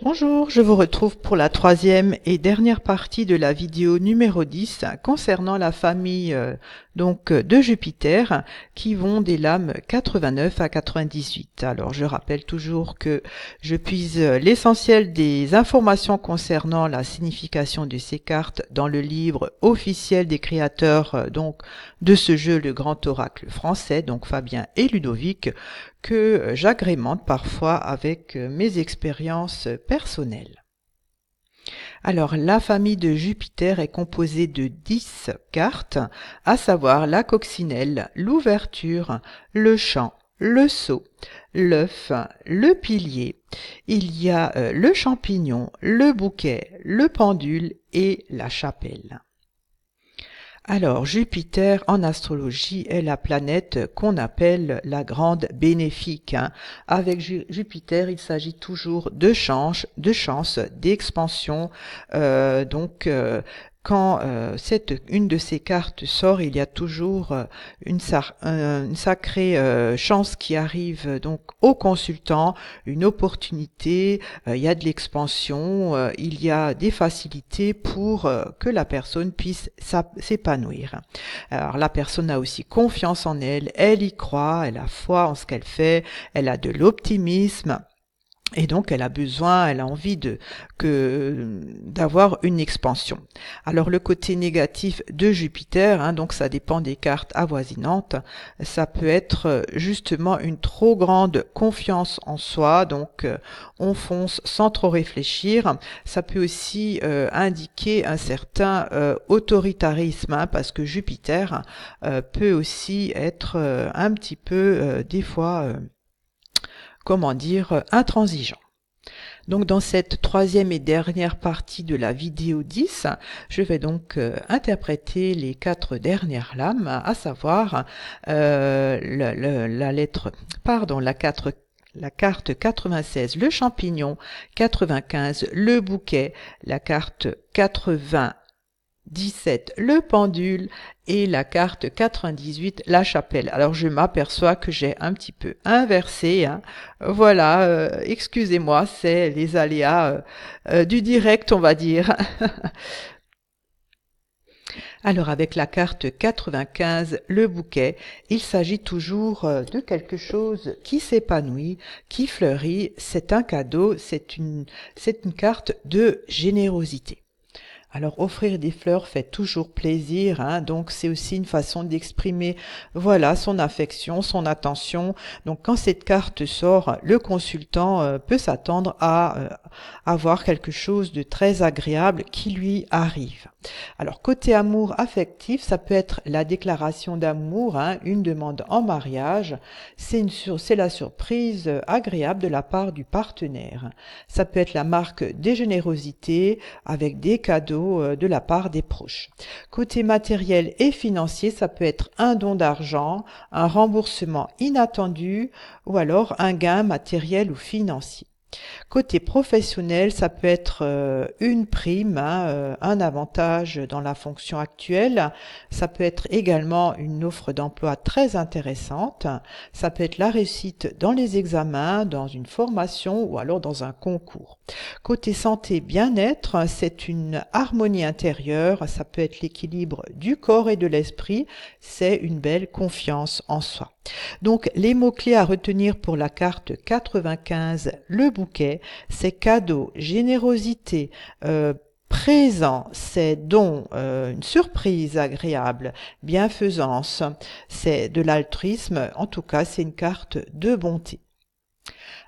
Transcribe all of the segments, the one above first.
Bonjour, je vous retrouve pour la troisième et dernière partie de la vidéo numéro 10 concernant la famille de Jupiter qui vont des lames 89 à 98. Alors je rappelle toujours que je puise l'essentiel des informations concernant la signification de ces cartes dans le livre officiel des créateurs de ce jeu, le Grand Oracle français, donc Fabien et Ludovic, que j'agrémente parfois avec mes expériences personnelles. Alors, la famille de Jupiter est composée de 10 cartes, à savoir la coccinelle, l'ouverture, le champ, le sceau, l'œuf, le pilier. Il y a le champignon, le bouquet, le pendule et la chapelle. Alors, Jupiter en astrologie est la planète qu'on appelle la grande bénéfique. Avec Jupiter, il s'agit toujours de chance, d'expansion. Quand une de ces cartes sort, il y a toujours une sacrée chance qui arrive donc au consultant, une opportunité, il y a de l'expansion, il y a des facilités pour que la personne puisse s'épanouir. Alors la personne a aussi confiance en elle, elle y croit, elle a foi en ce qu'elle fait, elle a de l'optimisme. Et donc, elle a envie d'avoir une expansion. Alors, le côté négatif de Jupiter, donc ça dépend des cartes avoisinantes, ça peut être justement une trop grande confiance en soi, donc on fonce sans trop réfléchir. Ça peut aussi indiquer un certain autoritarisme, parce que Jupiter peut aussi être un petit peu, des fois, intransigeant. Donc dans cette troisième et dernière partie de la vidéo 10, je vais donc interpréter les 4 dernières lames, à savoir la carte 96, le champignon, 95, le bouquet, la carte 97, le pendule et la carte 98, la chapelle. Alors je m'aperçois que j'ai un petit peu inversé. Voilà, excusez-moi, c'est les aléas du direct, on va dire. Alors avec la carte 95, le bouquet, il s'agit toujours de quelque chose qui s'épanouit, qui fleurit. C'est un cadeau, c'est une carte de générosité. Alors offrir des fleurs fait toujours plaisir, donc c'est aussi une façon d'exprimer son affection, son attention. Donc quand cette carte sort, le consultant peut s'attendre à avoir quelque chose de très agréable qui lui arrive. Alors côté amour affectif, ça peut être la déclaration d'amour, une demande en mariage, c'est la surprise agréable de la part du partenaire. Ça peut être la marque des générosités avec des cadeaux de la part des proches. Côté matériel et financier, ça peut être un don d'argent, un remboursement inattendu ou alors un gain matériel ou financier. Côté professionnel, ça peut être une prime, un avantage dans la fonction actuelle. Ça peut être également une offre d'emploi très intéressante. Ça peut être la réussite dans les examens, dans une formation ou alors dans un concours. Côté santé, bien-être, c'est une harmonie intérieure. Ça peut être l'équilibre du corps et de l'esprit. C'est une belle confiance en soi. Donc les mots-clés à retenir pour la carte 95, le bouquet, c'est cadeau, générosité, présent, c'est don, une surprise agréable, bienfaisance, c'est de l'altruisme, en tout cas c'est une carte de bonté.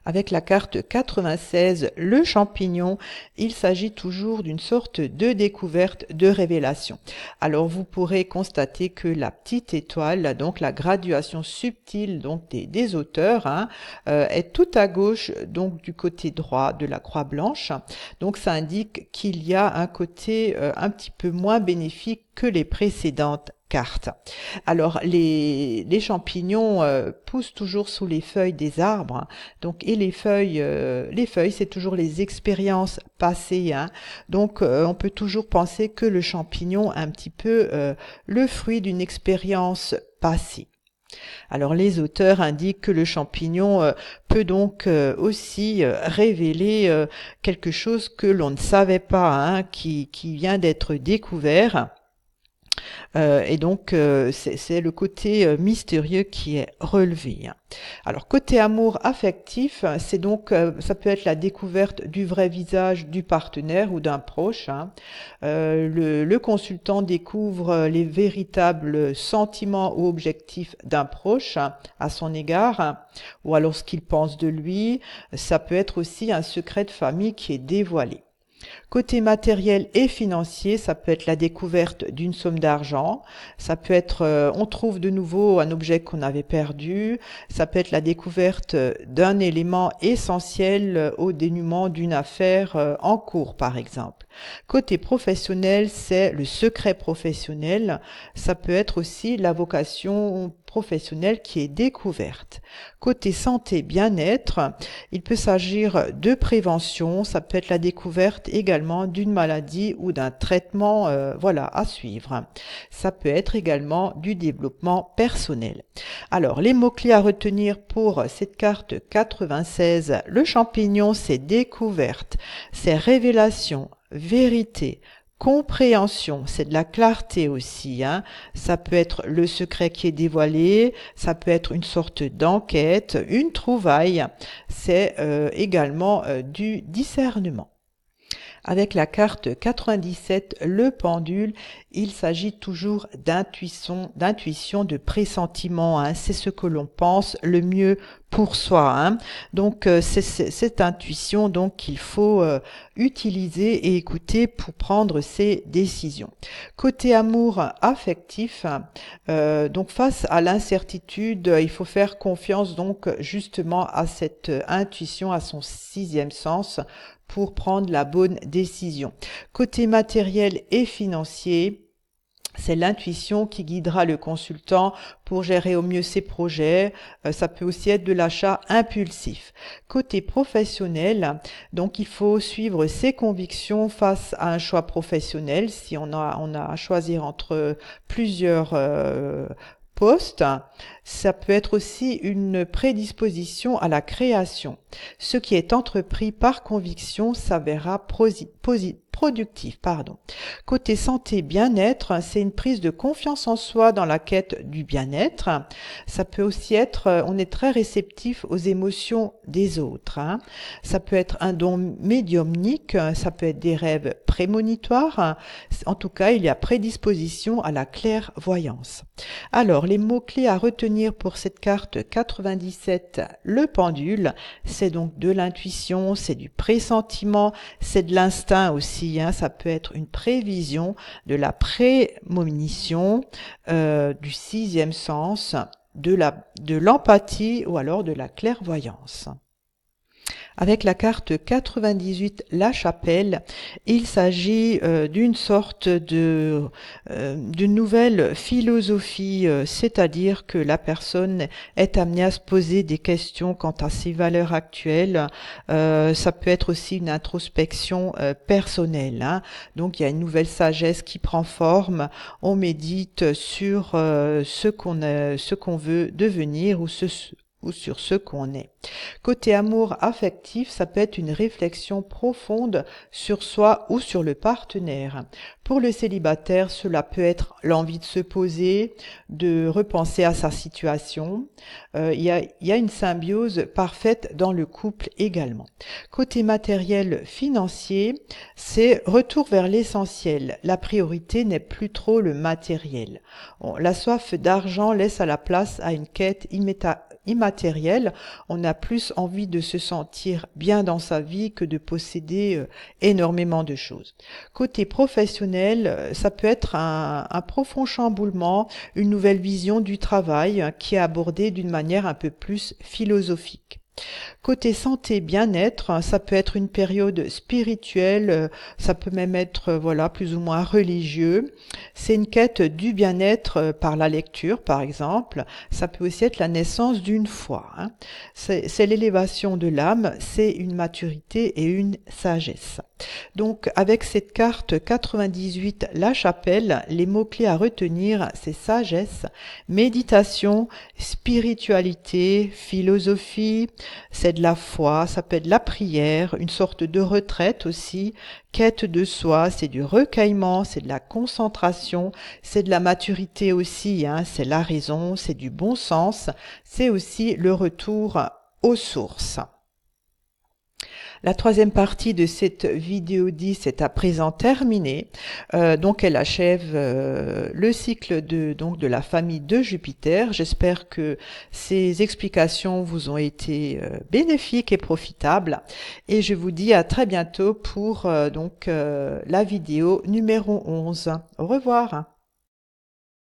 Avec la carte 96, le champignon, il s'agit toujours d'une sorte de découverte, de révélation. Alors vous pourrez constater que la petite étoile, donc la graduation subtile des auteurs, est tout à gauche, donc du côté droit de la croix blanche. Donc ça indique qu'il y a un côté un petit peu moins bénéfique que les précédentes cartes. Alors les champignons poussent toujours sous les feuilles des arbres, et les feuilles c'est toujours les expériences passées, donc on peut toujours penser que le champignon est un petit peu le fruit d'une expérience passée. Alors les auteurs indiquent que le champignon peut donc aussi révéler quelque chose que l'on ne savait pas, hein, qui vient d'être découvert. Et donc, c'est le côté mystérieux qui est relevé, hein. Alors, côté amour affectif, c'est donc, ça peut être la découverte du vrai visage du partenaire ou d'un proche, hein. Le consultant découvre les véritables sentiments ou objectifs d'un proche, hein, à son égard, hein, ou alors ce qu'il pense de lui. Ça peut être aussi un secret de famille qui est dévoilé. Côté matériel et financier, ça peut être la découverte d'une somme d'argent, ça peut être, on trouve de nouveau un objet qu'on avait perdu, ça peut être la découverte d'un élément essentiel au dénouement d'une affaire en cours, par exemple. Côté professionnel, c'est le secret professionnel, ça peut être aussi la vocation professionnelle qui est découverte. Côté santé, bien-être, il peut s'agir de prévention, ça peut être la découverte également d'une maladie ou d'un traitement voilà, à suivre. Ça peut être également du développement personnel. Alors, les mots-clés à retenir pour cette carte 96, le champignon, c'est découverte, c'est révélation, vérité, compréhension, c'est de la clarté aussi, hein. Ça peut être le secret qui est dévoilé, ça peut être une sorte d'enquête, une trouvaille, c'est également du discernement. Avec la carte 97, le pendule, il s'agit toujours d'intuition, de pressentiment, hein. C'est ce que l'on pense le mieux pour soi, hein. Donc c'est cette intuition donc qu'il faut utiliser et écouter pour prendre ses décisions. Côté amour affectif, donc face à l'incertitude, il faut faire confiance donc justement à cette intuition, à son sixième sens, pour prendre la bonne décision. Côté matériel et financier, c'est l'intuition qui guidera le consultant pour gérer au mieux ses projets. Ça peut aussi être de l'achat impulsif. Côté professionnel, donc il faut suivre ses convictions face à un choix professionnel. Si on a à choisir entre plusieurs postes, ça peut être aussi une prédisposition à la création. Ce qui est entrepris par conviction s'avérera productif. Côté santé bien-être, c'est une prise de confiance en soi dans la quête du bien-être. Ça peut aussi être, on est très réceptif aux émotions des autres, hein. Ça peut être un don médiumnique, ça peut être des rêves prémonitoires. En tout cas, il y a prédisposition à la clairvoyance. Alors, les mots-clés à retenir pour cette carte 97, le pendule, c'est donc de l'intuition, c'est du pressentiment, c'est de l'instinct aussi, hein. Ça peut être une prévision, de la prémonition, du sixième sens, de l'empathie ou alors de la clairvoyance. Avec la carte 98, la chapelle, il s'agit d'une sorte de nouvelle philosophie, c'est-à-dire que la personne est amenée à se poser des questions quant à ses valeurs actuelles. Ça peut être aussi une introspection personnelle, hein. Donc il y a une nouvelle sagesse qui prend forme. On médite sur ce qu'on veut devenir ou sur ce qu'on est. Côté amour affectif, ça peut être une réflexion profonde sur soi ou sur le partenaire. Pour le célibataire, cela peut être l'envie de se poser, de repenser à sa situation. Il y a une symbiose parfaite dans le couple également. Côté matériel financier, c'est retour vers l'essentiel. La priorité n'est plus trop le matériel. La soif d'argent laisse à la place à une quête immatérielle. On a plus envie de se sentir bien dans sa vie que de posséder énormément de choses. Côté professionnel, ça peut être un profond chamboulement, une nouvelle vision du travail qui est abordée d'une manière un peu plus philosophique. Côté santé, bien-être, ça peut être une période spirituelle, ça peut même être voilà plus ou moins religieux. C'est une quête du bien-être par la lecture, par exemple. Ça peut aussi être la naissance d'une foi, hein. C'est l'élévation de l'âme, c'est une maturité et une sagesse. Donc avec cette carte 98, la chapelle, les mots-clés à retenir, c'est sagesse, méditation, spiritualité, philosophie, c'est de la foi, ça peut être de la prière, une sorte de retraite aussi, quête de soi, c'est du recueillement, c'est de la concentration, c'est de la maturité aussi, hein, c'est la raison, c'est du bon sens, c'est aussi le retour aux sources. La troisième partie de cette vidéo 10 est à présent terminée. Donc elle achève le cycle de la famille de Jupiter. J'espère que ces explications vous ont été bénéfiques et profitables. Et je vous dis à très bientôt pour la vidéo numéro 11. Au revoir.